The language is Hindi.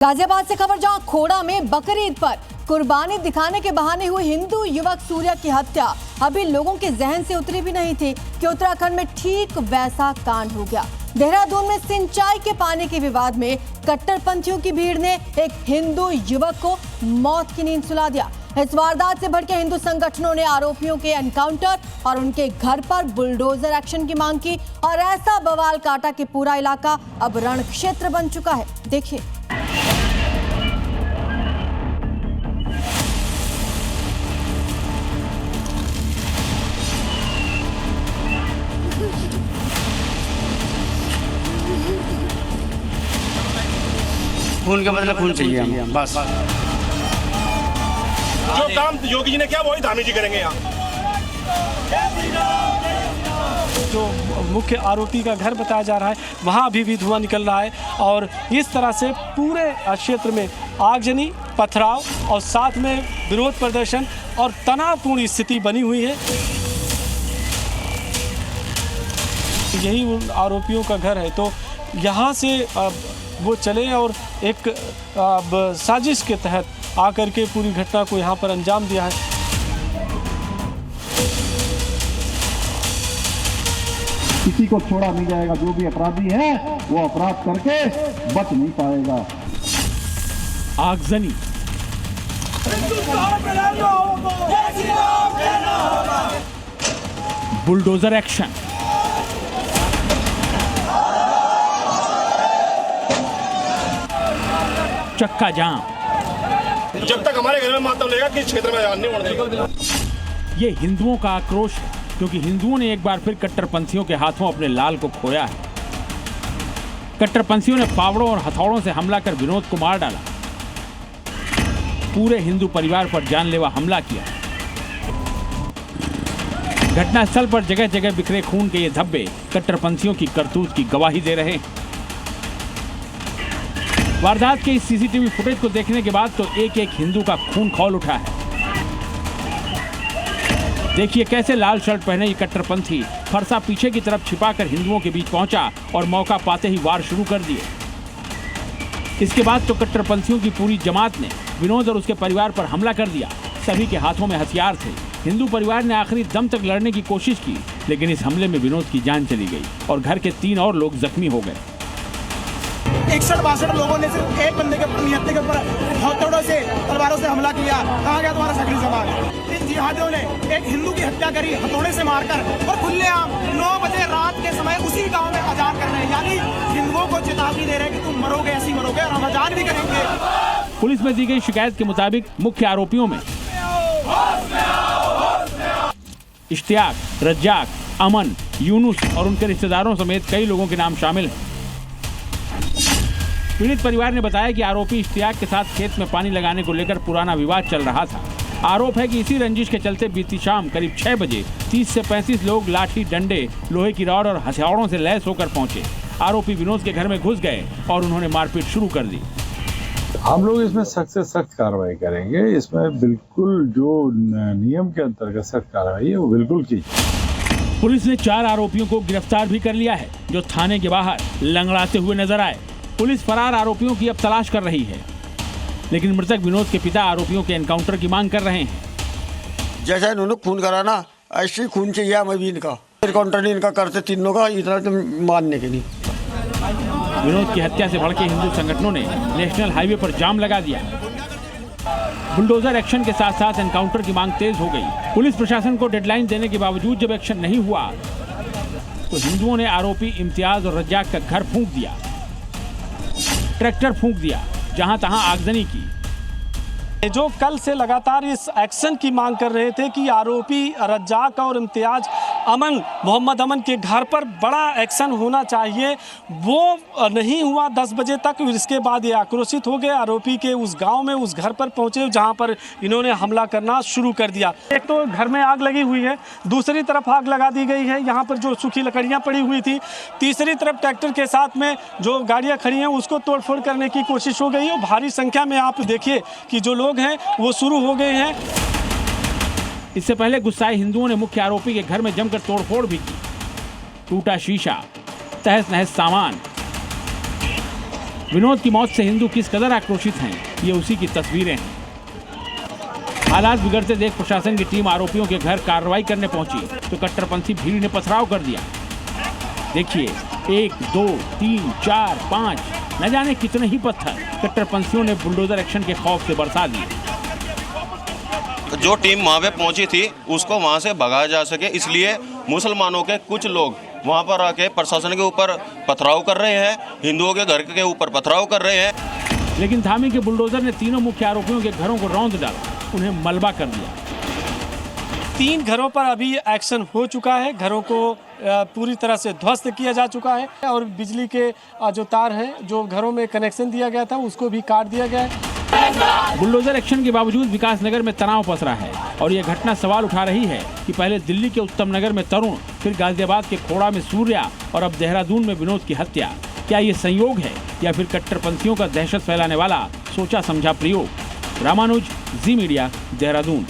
गाजियाबाद से खबर, जहां खोड़ा में बकरीद पर कुर्बानी दिखाने के बहाने हुई हिंदू युवक सूर्या की हत्या अभी लोगों के जहन से उतरी भी नहीं थी कि उत्तराखंड में ठीक वैसा कांड हो गया। देहरादून में सिंचाई के पानी के विवाद में कट्टरपंथियों की भीड़ ने एक हिंदू युवक को मौत की नींद सुला दिया। इस वारदात से भड़के हिंदू संगठनों ने आरोपियों के एनकाउंटर और उनके घर पर बुलडोजर एक्शन की मांग की और ऐसा बवाल काटा कि पूरा इलाका अब रण क्षेत्र बन चुका है। देखिए। खून के बदले खून चाहिए हमें, बस। जो काम योगी जी ने किया वही धामी जी करेंगे यहाँ। जो मुख्य आरोपी का घर बताया जा रहा है वहाँ अभी भी धुआं निकल रहा है और इस तरह से पूरे क्षेत्र में आगजनी, पथराव और साथ में विरोध प्रदर्शन और तनावपूर्ण स्थिति बनी हुई है। यही उन आरोपियों का घर है, तो यहाँ से वो चले और एक साजिश के तहत आकर के पूरी घटना को यहाँ पर अंजाम दिया है। किसी को छोड़ा नहीं जाएगा। जो भी अपराधी है वो अपराध करके बच नहीं पाएगा। आगजनी, बुलडोजर एक्शन, चक्का जाम। जब तक हमारे घर में मातम लेगा किस क्षेत्र में नहीं होने देगा। ये हिंदुओं का आक्रोश है, क्योंकि हिंदुओं ने एक बार फिर कट्टरपंथियों के हाथों अपने लाल को खोया है। कट्टरपंथियों ने फावड़ों और हथौड़ों से हमला कर विनोद को मार डाला। पूरे हिंदू परिवार पर जानलेवा हमला किया। घटनास्थल पर जगह जगह बिखरे खून के ये धब्बे कट्टरपंथियों की करतूत की गवाही दे रहे हैं। वारदात के इस सीसीटीवी फुटेज को देखने के बाद तो एक एक हिंदू का खून खौल उठा है। देखिए कैसे लाल शर्ट पहने ये कट्टरपंथी फरसा पीछे की तरफ छिपाकर हिंदुओं के बीच पहुंचा और मौका पाते ही वार शुरू कर दिए। इसके बाद तो कट्टरपंथियों की पूरी जमात ने विनोद और उसके परिवार पर हमला कर दिया। सभी के हाथों में हथियार थे। हिंदू परिवार ने आखिरी दम तक लड़ने की कोशिश की, लेकिन इस हमले में विनोद की जान चली गई और घर के 3 और लोग जख्मी हो गए। 61-62 लोगों ने सिर्फ एक बंदे के नियत्ते के ऊपर हथौड़ों से, तलवारों से हमला किया। कहाँ गया तुम्हारा शक्ली समाज? इन जिहादियों ने एक हिंदू की हत्या करी हथौड़े से मारकर और खुलेआम 9 बजे रात के समय उसी गांव में अजान कर रहे हैं। यानी हिंदुओं को चेतावनी दे रहे हैं कि तुम मरोगे, ऐसी मरोगे और हम अजान भी करेंगे। पुलिस में दी गई शिकायत के मुताबिक मुख्य आरोपियों में इश्तियाक, रज्जाक, अमन, यूनुस और उनके रिश्तेदारों समेत कई लोगों के नाम शामिल हैं। पीड़ित परिवार ने बताया कि आरोपी इश्तियाक के साथ खेत में पानी लगाने को लेकर पुराना विवाद चल रहा था। आरोप है कि इसी रंजिश के चलते बीती शाम करीब 6 बजे 30 से 35 लोग लाठी, डंडे, लोहे की रॉड और हथियारों से लैस होकर पहुंचे। आरोपी विनोद के घर में घुस गए और उन्होंने मारपीट शुरू कर दी। हम लोग इसमें सख्त से सख्त कार्रवाई करेंगे। इसमें बिल्कुल जो नियम के अंतर्गत सख्त कार्रवाई है वो बिल्कुल की। पुलिस ने 4 आरोपियों को गिरफ्तार भी कर लिया है, जो थाने के बाहर लंगड़ाते हुए नजर आए। पुलिस फरार आरोपियों की अब तलाश कर रही है, लेकिन मृतक विनोद के पिता आरोपियों के एनकाउंटर की मांग कर रहे हैं। जैसा इन्होंने खून करा ना, ऐसे खून चाहिए हमें भी इनका। एनकाउंटर नहीं इनका करते तीनों का, इतना तो मानने के नहीं। विनोद की हत्या से भड़के हिंदू संगठनों ने नेशनल हाईवे पर जाम लगा दिया। बुलडोजर एक्शन के साथ साथ एनकाउंटर की मांग तेज हो गई। पुलिस प्रशासन को डेडलाइन देने के बावजूद जब एक्शन नहीं हुआ तो हिंदुओं ने आरोपी इम्तियाज और रज्जाक का घर फूंक दिया, ट्रैक्टर फूंक दिया, जहां तहां आगजनी की। जो कल से लगातार इस एक्शन की मांग कर रहे थे कि आरोपी रज्जाक और इम्तियाज मोहम्मद अमन के घर पर बड़ा एक्शन होना चाहिए, वो नहीं हुआ 10 बजे तक। इसके बाद ये आक्रोशित हो गए, आरोपी के उस गांव में उस घर पर पहुंचे जहां पर इन्होंने हमला करना शुरू कर दिया। एक तो घर में आग लगी हुई है, दूसरी तरफ आग लगा दी गई है यहाँ पर जो सूखी लकड़ियाँ पड़ी हुई थी, तीसरी तरफ ट्रैक्टर के साथ में जो गाड़ियाँ खड़ी हैं उसको तोड़फोड़ करने की कोशिश हो गई है। भारी संख्या में आप देखिए कि जो लोग हैं वो शुरू हो गए हैं। इससे पहले गुस्साए हिंदुओं ने मुख्य आरोपी के घर में जमकर तोड़फोड़ भी की। टूटा शीशा, तहस नहस सामान, विनोद की मौत से हिंदू किस कदर आक्रोशित हैं, ये उसी की तस्वीरें हैं। हालात बिगड़ते देख प्रशासन की टीम आरोपियों के घर कार्रवाई करने पहुंची तो कट्टरपंथी भीड़ ने पथराव कर दिया। देखिए 1, 2, 3, 4, 5 न जाने कितने ही पत्थर कट्टरपंथियों ने बुलडोजर एक्शन के खौफ से बरसा दिए। जो टीम वहाँ पे पहुंची थी उसको वहाँ से भगाया जा सके, इसलिए मुसलमानों के कुछ लोग वहाँ पर आके प्रशासन के ऊपर पथराव कर रहे हैं, हिंदुओं के घर के ऊपर पथराव कर रहे हैं। लेकिन धामी के बुलडोजर ने तीनों मुख्य आरोपियों के घरों को रौंद डाला, उन्हें मलबा कर दिया। 3 घरों पर अभी एक्शन हो चुका है, घरों को पूरी तरह से ध्वस्त किया जा चुका है और बिजली के जो तार हैं जो घरों में कनेक्शन दिया गया था उसको भी काट दिया गया है। बुलडोजर एक्शन के बावजूद विकास नगर में तनाव पसरा है और यह घटना सवाल उठा रही है कि पहले दिल्ली के उत्तम नगर में तरुण, फिर गाजियाबाद के खोड़ा में सूर्या और अब देहरादून में विनोद की हत्या। क्या ये संयोग है या फिर कट्टरपंथियों का दहशत फैलाने वाला सोचा समझा प्रयोग? रामानुज, जी मीडिया, देहरादून।